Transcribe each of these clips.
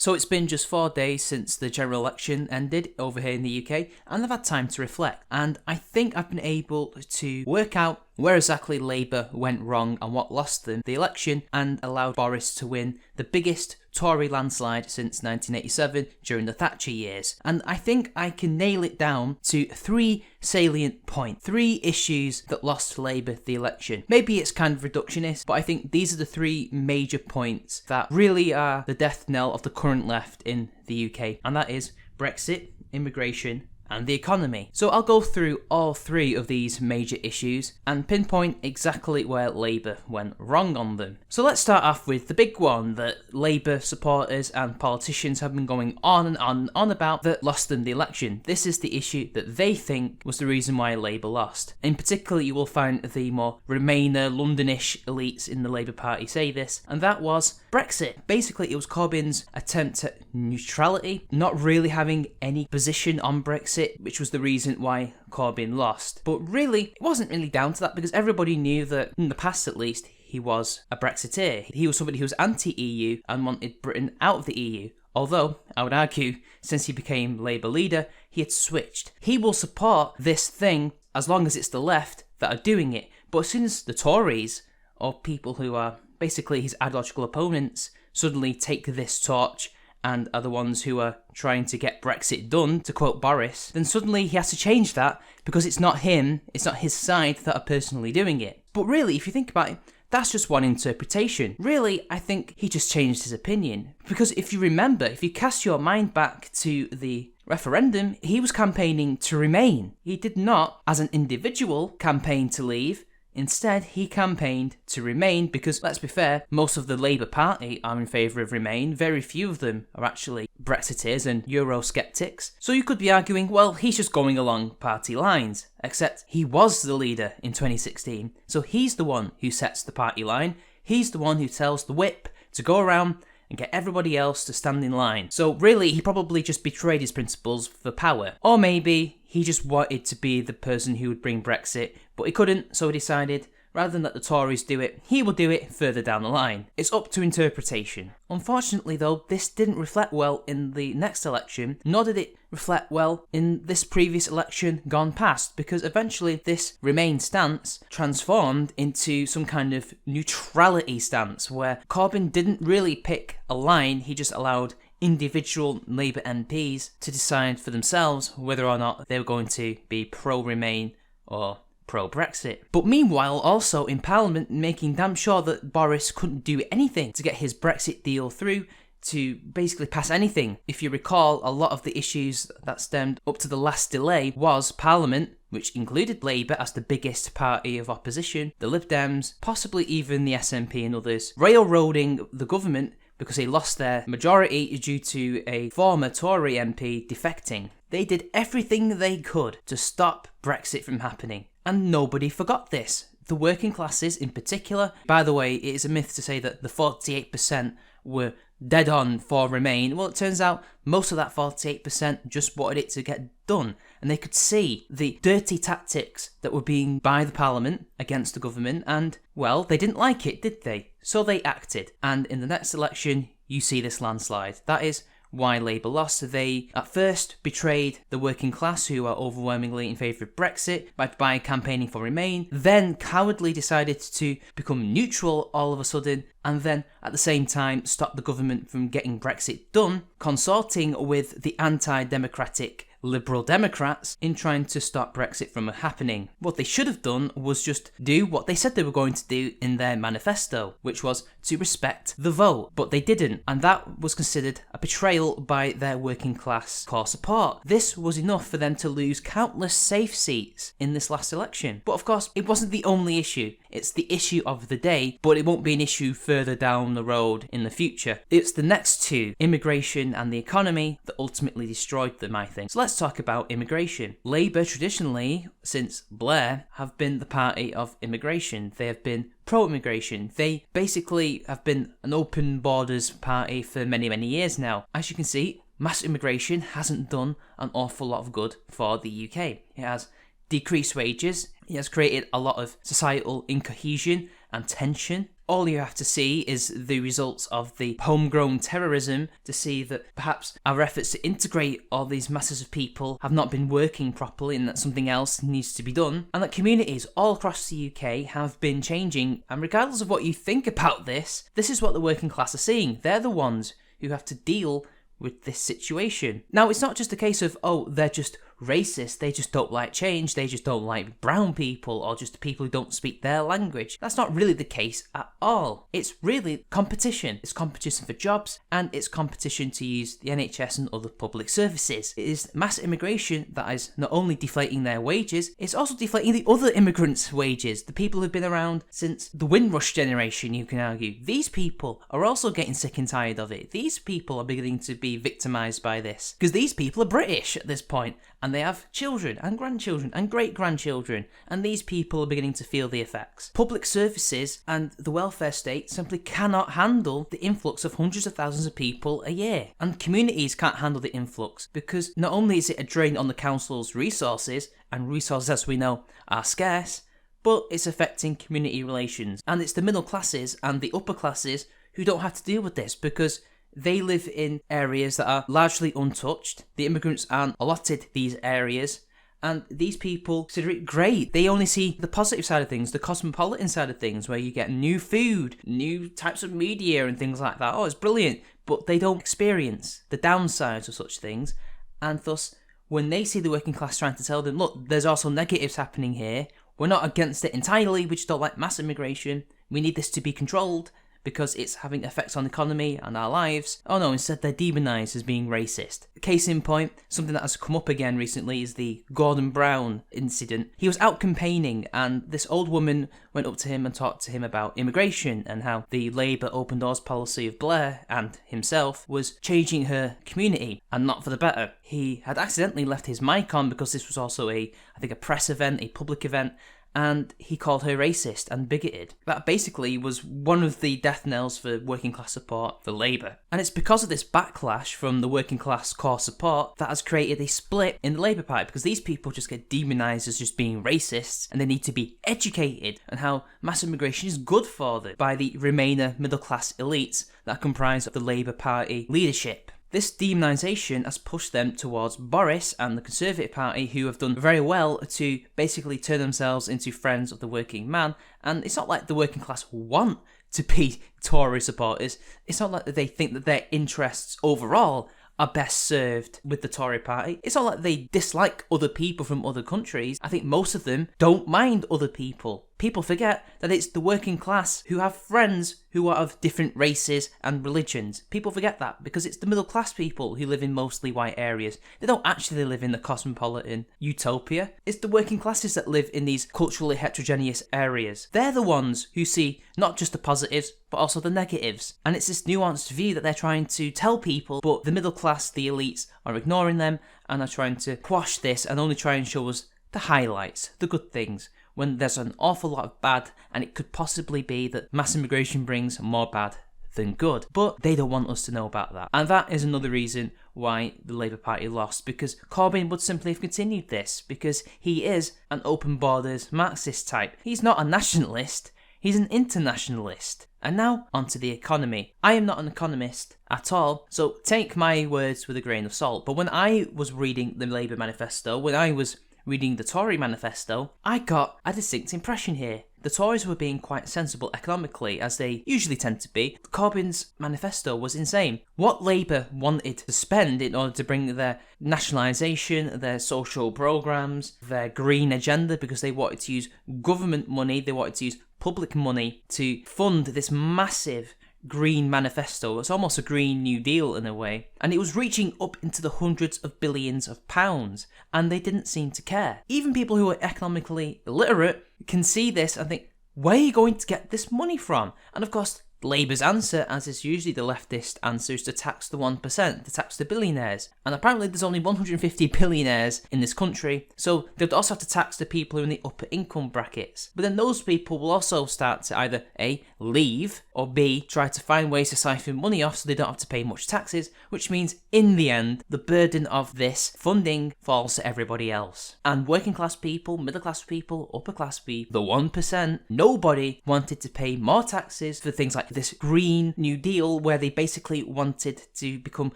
So it's been just 4 days since the general election ended over here in the UK, and I've had time to reflect, and I think I've been able to work out where exactly Labour went wrong and what lost them the election and allowed Boris to win the biggest Tory landslide since 1987 during the Thatcher years. And I think I can nail it down to 3 salient points, 3 issues that lost Labour the election. Maybe it's kind of reductionist, but I think these are the 3 major points that really are the death knell of the current left in the UK, and that is Brexit, immigration, and the economy. So I'll go through all 3 of these major issues and pinpoint exactly where Labour went wrong on them. So let's start off with the big one that Labour supporters and politicians have been going on and on about that lost them the election. This is the issue that they think was the reason why Labour lost. In particular, you will find the more Remainer, Londonish elites in the Labour Party say this, and that was Brexit. Basically, it was Corbyn's attempt at neutrality, not really having any position on Brexit, which was the reason why Corbyn lost. But really, it wasn't really down to that, because everybody knew that, in the past at least, he was a Brexiteer. He was somebody who was anti-EU and wanted Britain out of the EU. Although, I would argue, since he became Labour leader, he had switched. He will support this thing as long as it's the left that are doing it. But as soon as the Tories, or people who are basically his ideological opponents, suddenly take this torch and are the ones who are trying to get Brexit done, to quote Boris, then suddenly he has to change that because it's not him, it's not his side that are personally doing it. But really, if you think about it, that's just one interpretation. Really, I think he just changed his opinion. Because if you remember, if you cast your mind back to the referendum, he was campaigning to remain. He did not, as an individual, campaign to leave. Instead, he campaigned to remain because, let's be fair, most of the Labour Party are in favour of remain. Very few of them are actually Brexiteers and Eurosceptics. So you could be arguing, well, he's just going along party lines. Except he was the leader in 2016. So he's the one who sets the party line. He's the one who tells the whip to go around and get everybody else to stand in line. So really, he probably just betrayed his principles for power. Or maybe he just wanted to be the person who would bring Brexit, but he couldn't, so he decided, rather than let the Tories do it, he will do it further down the line. It's up to interpretation. Unfortunately though, this didn't reflect well in the next election, nor did it reflect well in this previous election gone past, because eventually this Remain stance transformed into some kind of neutrality stance, where Corbyn didn't really pick a line, he just allowed individual Labour MPs to decide for themselves whether or not they were going to be pro-Remain or pro-Brexit. But meanwhile, also in Parliament, making damn sure that Boris couldn't do anything to get his Brexit deal through, to basically pass anything. If you recall, a lot of the issues that stemmed up to the last delay was Parliament, which included Labour as the biggest party of opposition, the Lib Dems, possibly even the SNP and others, railroading the government because they lost their majority due to a former Tory MP defecting. They did everything they could to stop Brexit from happening, and nobody forgot this. The working classes in particular. By the way, it is a myth to say that the 48% were dead on for Remain. Well, it turns out most of that 48% just wanted it to get done, and they could see the dirty tactics that were being by the Parliament against the government, and, well, they didn't like it, did they? So they acted, and in the next election, you see this landslide. That is why Labour lost. They, at first, betrayed the working class, who are overwhelmingly in favour of Brexit, by campaigning for Remain, then cowardly decided to become neutral all of a sudden, and then, at the same time, stop the government from getting Brexit done, consorting with the anti-democratic Liberal Democrats in trying to stop Brexit from happening. What they should have done was just do what they said they were going to do in their manifesto, which was to respect the vote. But they didn't, and that was considered a betrayal by their working class core support. This was enough for them to lose countless safe seats in this last election. But of course, it wasn't the only issue. It's the issue of the day, but it won't be an issue further down the road in the future. It's the next 2, immigration and the economy, that ultimately destroyed them, I think. So let's talk about immigration. Labour, traditionally, since Blair, have been the party of immigration. They have been pro-immigration. They basically have been an open borders party for many, many years now. As you can see, mass immigration hasn't done an awful lot of good for the UK. It has decreased wages, it has created a lot of societal incohesion and tension, All you have to see is the results of the homegrown terrorism to see that perhaps our efforts to integrate all these masses of people have not been working properly and that something else needs to be done, and that communities all across the UK have been changing. And regardless of what you think about this is what the working class are seeing. They're the ones who have to deal with this situation. Now, it's not just a case of, oh, they're just racist, they just don't like change, they just don't like brown people, or just people who don't speak their language. That's not really the case at all. It's really competition. It's competition for jobs, and it's competition to use the NHS and other public services. It is mass immigration that is not only deflating their wages, it's also deflating the other immigrants' wages, the people who've been around since the Windrush generation, you can argue. These people are also getting sick and tired of it. These people are beginning to be victimised by this, because these people are British at this point, and they have children and grandchildren and great-grandchildren, and these people are beginning to feel the effects. Public services and the welfare state simply cannot handle the influx of hundreds of thousands of people a year. And communities can't handle the influx, because not only is it a drain on the council's resources, and resources, as we know, are scarce, but it's affecting community relations. And it's the middle classes and the upper classes who don't have to deal with this, because they live in areas that are largely untouched. The immigrants aren't allotted these areas, and these people consider it great. They only see the positive side of things, the cosmopolitan side of things, where you get new food, new types of media and things like that. Oh, it's brilliant. But they don't experience the downsides of such things, and thus, when they see the working class trying to tell them, look, there's also negatives happening here, we're not against it entirely, we just don't like mass immigration, we need this to be controlled, because it's having effects on the economy and our lives. Oh no, instead they're demonised as being racist. Case in point, something that has come up again recently is the Gordon Brown incident. He was out campaigning, and this old woman went up to him and talked to him about immigration and how the Labour open doors policy of Blair and himself was changing her community, and not for the better. He had accidentally left his mic on because this was also a press event, a public event, and he called her racist and bigoted. That basically was one of the death knells for working class support for Labour. And it's because of this backlash from the working class core support that has created a split in the Labour Party, because these people just get demonised as just being racists, and they need to be educated on how mass immigration is good for them by the Remainer middle class elites that comprise of the Labour Party leadership. This demonisation has pushed them towards Boris and the Conservative Party, who have done very well to basically turn themselves into friends of the working man. And it's not like the working class want to be Tory supporters. It's not like they think that their interests overall are best served with the Tory party. It's not like they dislike other people from other countries. I think most of them don't mind other people. People forget that it's the working class who have friends who are of different races and religions. People forget that because it's the middle class people who live in mostly white areas. They don't actually live in the cosmopolitan utopia. It's the working classes that live in these culturally heterogeneous areas. They're the ones who see not just the positives, but also the negatives. And it's this nuanced view that they're trying to tell people, but the middle class, the elites, are ignoring them and are trying to quash this and only try and show us the highlights, the good things, when there's an awful lot of bad, and it could possibly be that mass immigration brings more bad than good. But they don't want us to know about that. And that is another reason why the Labour Party lost, because Corbyn would simply have continued this, because he is an open borders Marxist type. He's not a nationalist, he's an internationalist. And now, onto the economy. I am not an economist at all, so take my words with a grain of salt. But when I was reading the Labour manifesto, when I was reading the Tory manifesto, I got a distinct impression here. The Tories were being quite sensible economically, as they usually tend to be. Corbyn's manifesto was insane. What Labour wanted to spend in order to bring their nationalisation, their social programmes, their green agenda, because they wanted to use government money, they wanted to use public money to fund this massive green manifesto. It's almost a Green New Deal in a way. And it was reaching up into the hundreds of billions of pounds, and they didn't seem to care. Even people who are economically illiterate can see this and think, where are you going to get this money from? And of course, Labour's answer, as is usually the leftist answer, is to tax the 1%, to tax the billionaires. And apparently there's only 150 billionaires in this country, so they'd also have to tax the people who are in the upper income brackets. But then those people will also start to either A, leave, or B, try to find ways to siphon money off so they don't have to pay much taxes, which means in the end, the burden of this funding falls to everybody else. And working class people, middle class people, upper class people, the 1%, nobody wanted to pay more taxes for things like this Green New Deal, where they basically wanted to become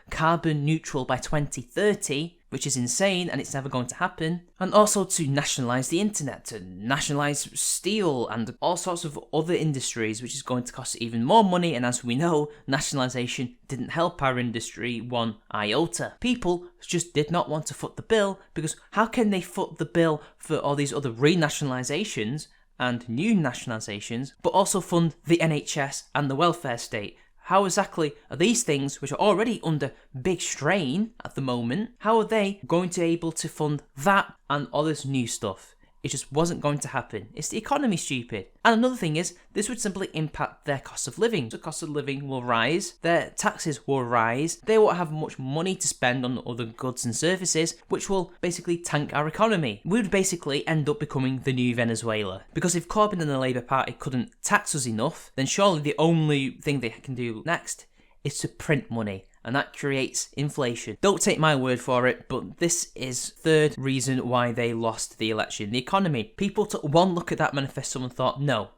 carbon neutral by 2030, which is insane and it's never going to happen. And also to nationalise the internet, to nationalise steel and all sorts of other industries, which is going to cost even more money. And as we know, nationalisation didn't help our industry one iota. People just did not want to foot the bill, because how can they foot the bill for all these other renationalisations and new nationalisations, but also fund the NHS and the welfare state? How exactly are these things, which are already under big strain at the moment, how are they going to be able to fund that and all this new stuff? It just wasn't going to happen. It's the economy, stupid. And another thing is, this would simply impact their cost of living. The cost of living will rise, their taxes will rise, they won't have much money to spend on other goods and services, which will basically tank our economy. We would basically end up becoming the new Venezuela. Because if Corbyn and the Labour Party couldn't tax us enough, then surely the only thing they can do next is to print money. And that creates inflation. Don't take my word for it, but this is third reason why they lost the election. The economy. People took one look at that manifesto and thought, no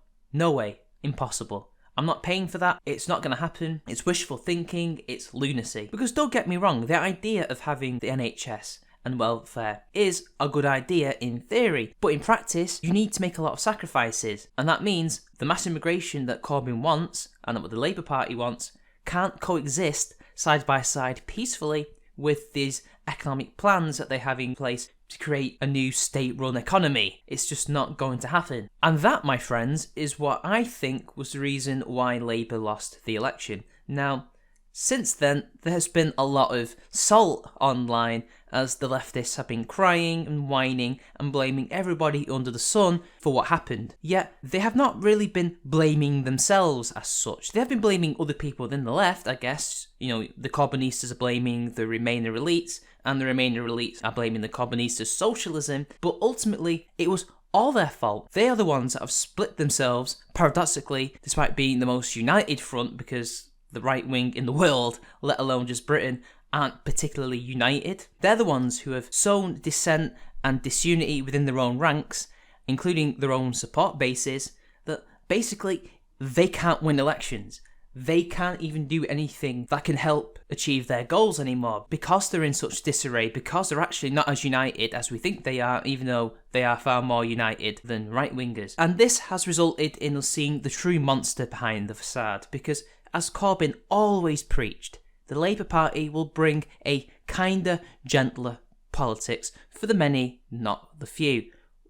way, impossible. I'm not paying for that, it's not going to happen, it's wishful thinking, it's lunacy. Because don't get me wrong, the idea of having the NHS and welfare is a good idea in theory, but in practice, you need to make a lot of sacrifices. And that means the mass immigration that Corbyn wants, and what the Labour Party wants, can't coexist side by side peacefully with these economic plans that they have in place to create a new state-run economy. It's just not going to happen. And that, my friends, is what I think was the reason why Labour lost the election. Now, since then, there's been a lot of salt online as the leftists have been crying and whining and blaming everybody under the sun for what happened. Yet, they have not really been blaming themselves as such. They have been blaming other people within the left, I guess. You know, the Corbynistas are blaming the Remainer elites, and the Remainer elites are blaming the Corbynistas' socialism, but ultimately, it was all their fault. They are the ones that have split themselves, paradoxically, despite being the most united front, because the right wing in the world, let alone just Britain, aren't particularly united. They're the ones who have sown dissent and disunity within their own ranks, including their own support bases, that basically they can't win elections. They can't even do anything that can help achieve their goals anymore because they're in such disarray, because they're actually not as united as we think they are, even though they are far more united than right-wingers. And this has resulted in us seeing the true monster behind the facade, because as Corbyn always preached, the Labour Party will bring a kinder, gentler politics for the many, not the few.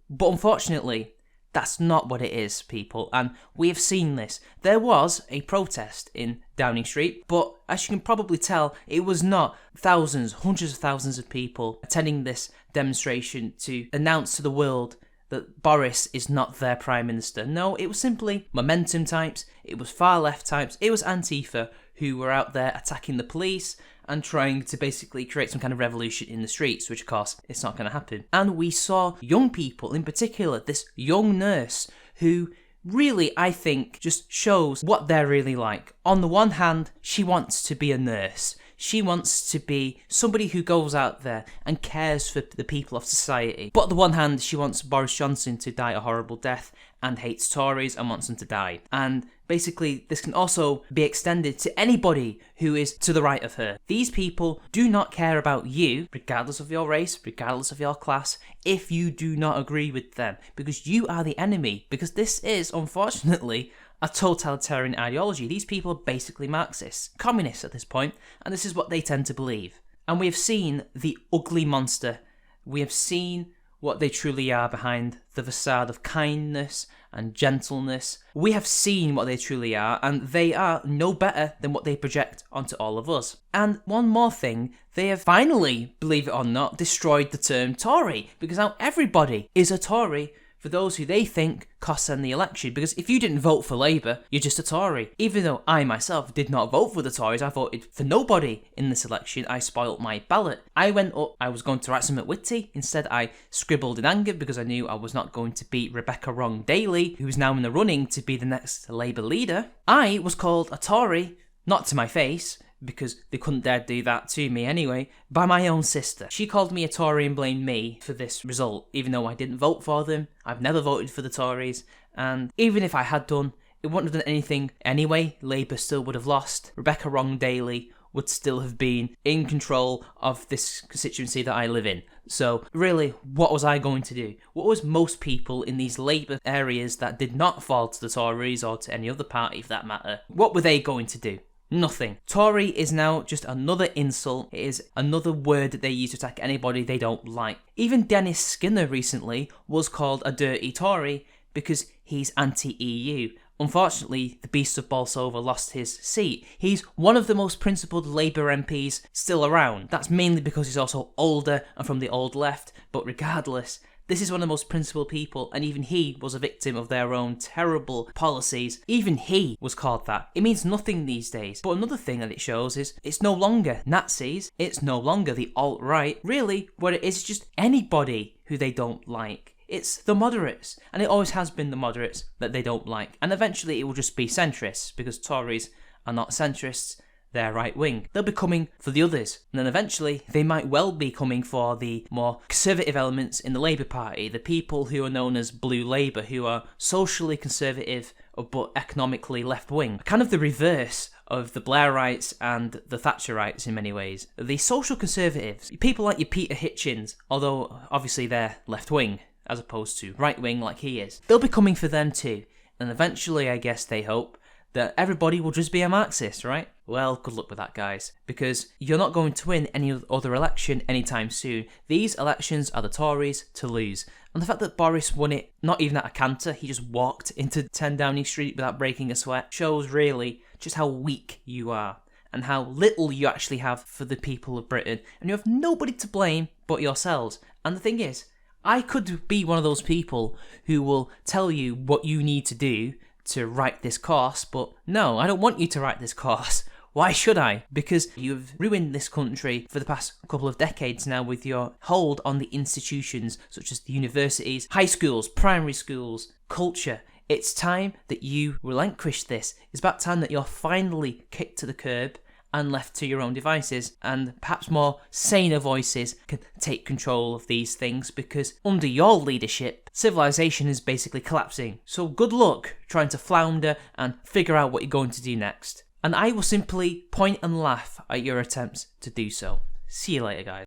But unfortunately, that's not what it is, people, and we have seen this. There was a protest in Downing Street, but as you can probably tell, it was not thousands, hundreds of thousands of people attending this demonstration to announce to the world that Boris is not their Prime Minister. No, it was simply momentum types, it was far left types, it was Antifa who were out there attacking the police and trying to basically create some kind of revolution in the streets, which of course, it's not going to happen. And we saw young people, in particular, this young nurse who really, I think, just shows what they're really like. On the one hand, she wants to be a nurse. She wants to be somebody who goes out there and cares for the people of society. But on the one hand, she wants Boris Johnson to die a horrible death and hates Tories and wants them to die. And basically, this can also be extended to anybody who is to the right of her. These people do not care about you, regardless of your race, regardless of your class, if you do not agree with them, because you are the enemy. Because this is, unfortunately, a totalitarian ideology. These people are basically Marxists, communists at this point, and this is what they tend to believe. And we have seen the ugly monster. We have seen what they truly are behind the facade of kindness and gentleness. We have seen what they truly are, and they are no better than what they project onto all of us. And one more thing, they have finally, believe it or not, destroyed the term Tory, because now everybody is a Tory for those who they think cost them the election. Because if you didn't vote for Labour, you're just a Tory. Even though I myself did not vote for the Tories, I voted for nobody in this election. I spoilt my ballot. I went up, I was going to write some at Whitty. Instead, I scribbled in anger because I knew I was not going to beat Rebecca Wrong Daly, who is now in the running to be the next Labour leader. I was called a Tory, not to my face, because they couldn't dare do that to me anyway, by my own sister. She called me a Tory and blamed me for this result, even though I didn't vote for them. I've never voted for the Tories, and even if I had done, it wouldn't have done anything anyway. Labour still would have lost. Rebecca Wrong Daly would still have been in control of this constituency that I live in. So really, what was I going to do? What was most people in these Labour areas that did not fall to the Tories or to any other party for that matter, what were they going to do? Nothing. Tory is now just another insult. It is another word that they use to attack anybody they don't like. Even Dennis Skinner recently was called a dirty Tory because he's anti-EU. Unfortunately, the beast of Bolsover lost his seat. He's one of the most principled Labour MPs still around. That's mainly because he's also older and from the old left, but regardless, this is one of the most principled people, and even he was a victim of their own terrible policies. Even he was called that. It means nothing these days. But another thing that it shows is it's no longer Nazis, it's no longer the alt-right. Really, what it is just anybody who they don't like. It's the moderates, and it always has been the moderates that they don't like. And eventually it will just be centrists, because Tories are not centrists. They're right wing. They'll be coming for the others. And then eventually, they might well be coming for the more conservative elements in the Labour Party, the people who are known as Blue Labour, who are socially conservative but economically left wing. Kind of the reverse of the Blairites and the Thatcherites in many ways. The social conservatives, people like your Peter Hitchens, although obviously they're left wing as opposed to right wing like he is, they'll be coming for them too. And eventually, I guess they hope that everybody will just be a Marxist, right? Well, good luck with that, guys, because you're not going to win any other election anytime soon. These elections are the Tories to lose. And the fact that Boris won it, not even at a canter, he just walked into 10 Downing Street without breaking a sweat, shows really just how weak you are and how little you actually have for the people of Britain. And you have nobody to blame but yourselves. And the thing is, I could be one of those people who will tell you what you need to do to write this course, but no, I don't want you to write this course. Why should I? Because you've ruined this country for the past couple of decades now with your hold on the institutions such as the universities, high schools, primary schools, culture. It's time that you relinquish this. It's about time that you're finally kicked to the curb and left to your own devices, and perhaps more saner voices can take control of these things, because under your leadership, civilization is basically collapsing. So good luck trying to flounder and figure out what you're going to do next. And I will simply point and laugh at your attempts to do so. See you later, guys.